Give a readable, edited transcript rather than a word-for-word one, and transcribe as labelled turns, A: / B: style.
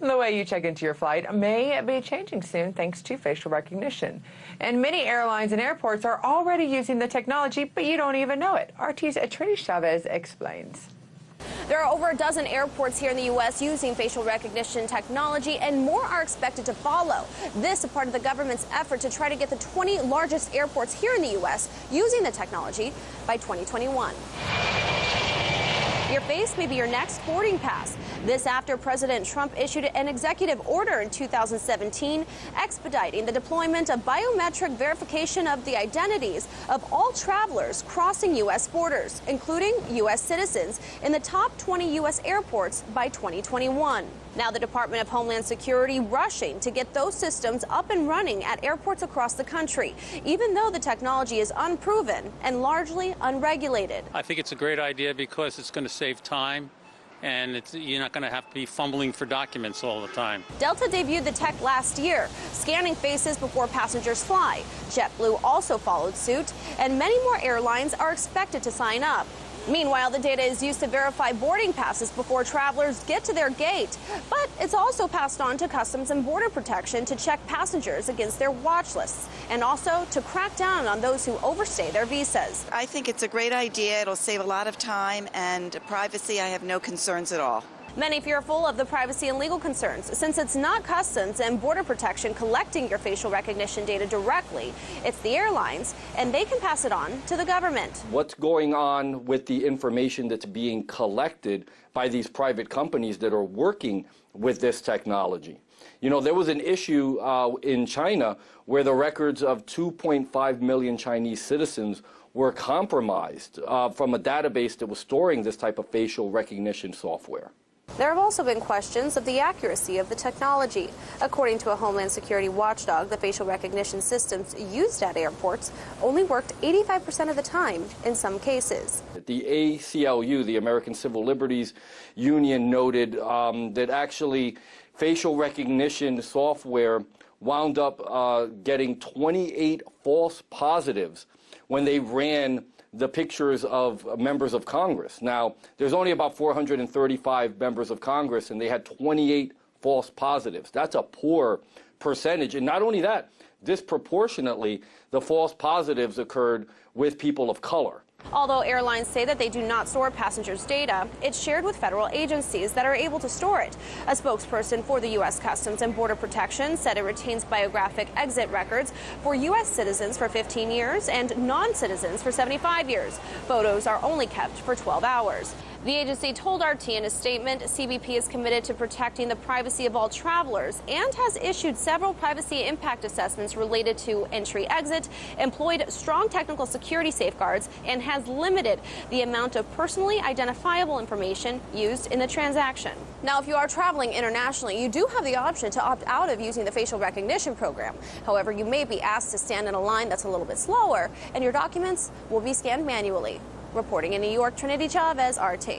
A: The way you check into your flight may be changing soon thanks to facial recognition. And many airlines and airports are already using the technology, but you don't even know it. RT's Trinity Chavez explains.
B: There are over a dozen airports here in the U.S. using facial recognition technology, and more are expected to follow. This is part of the government's effort to try to get the 20 largest airports here in the U.S. using the technology by 2021. Your face may be your next boarding pass. This after President Trump issued an executive order in 2017 expediting the deployment of biometric verification of the identities of all travelers crossing U.S. borders, including U.S. citizens, in the top 20 U.S. airports by 2021. Now the Department of Homeland Security rushing to get those systems up and running at airports across the country, even though the technology is unproven and largely unregulated.
C: I think it's a great idea because it's going to save time, and you're not going to have to be fumbling for documents all the time.
B: Delta debuted the tech last year, scanning faces before passengers fly. JetBlue also followed suit, and many more airlines are expected to sign up. Meanwhile, the data is used to verify boarding passes before travelers get to their gate. But it's also passed on to Customs and Border Protection to check passengers against their watch lists, and also to crack down on those who overstay their visas.
D: I think it's a great idea. It'll save a lot of time, and privacy, I have no concerns at all.
B: Many fearful of the privacy and legal concerns, since it's not Customs and Border Protection collecting your facial recognition data directly. It's the airlines, and they can pass it on to the government.
E: What's going on with the information that's being collected by these private companies that are working with this technology? You know, there was an issue in China where the records of 2.5 million Chinese citizens were compromised from a database that was storing this type of facial recognition software.
B: There have also been questions of the accuracy of the technology. According to a Homeland Security watchdog, the facial recognition systems used at airports only worked 85% of the time in some cases.
E: The ACLU, the American Civil Liberties Union, noted that actually facial recognition software wound up getting 28 false positives when they ran the pictures of members of Congress. Now, there's only about 435 members of Congress, and they had 28 false positives. That's a poor percentage. And not only that, disproportionately, the false positives occurred with people of color.
B: Although airlines say that they do not store passengers' data, it's shared with federal agencies that are able to store it. A spokesperson for the U.S. Customs and Border Protection said it retains biographic exit records for U.S. citizens for 15 years and non-citizens for 75 years. Photos are only kept for 12 hours. The agency told RT in a statement CBP is committed to protecting the privacy of all travelers and has issued several privacy impact assessments related to entry-exit, employed strong technical security safeguards, and has limited the amount of personally identifiable information used in the transaction. Now, if you are traveling internationally, you do have the option to opt out of using the facial recognition program. However, you may be asked to stand in a line that's a little bit slower, and your documents will be scanned manually. Reporting in New York, Trinity Chavez, RT.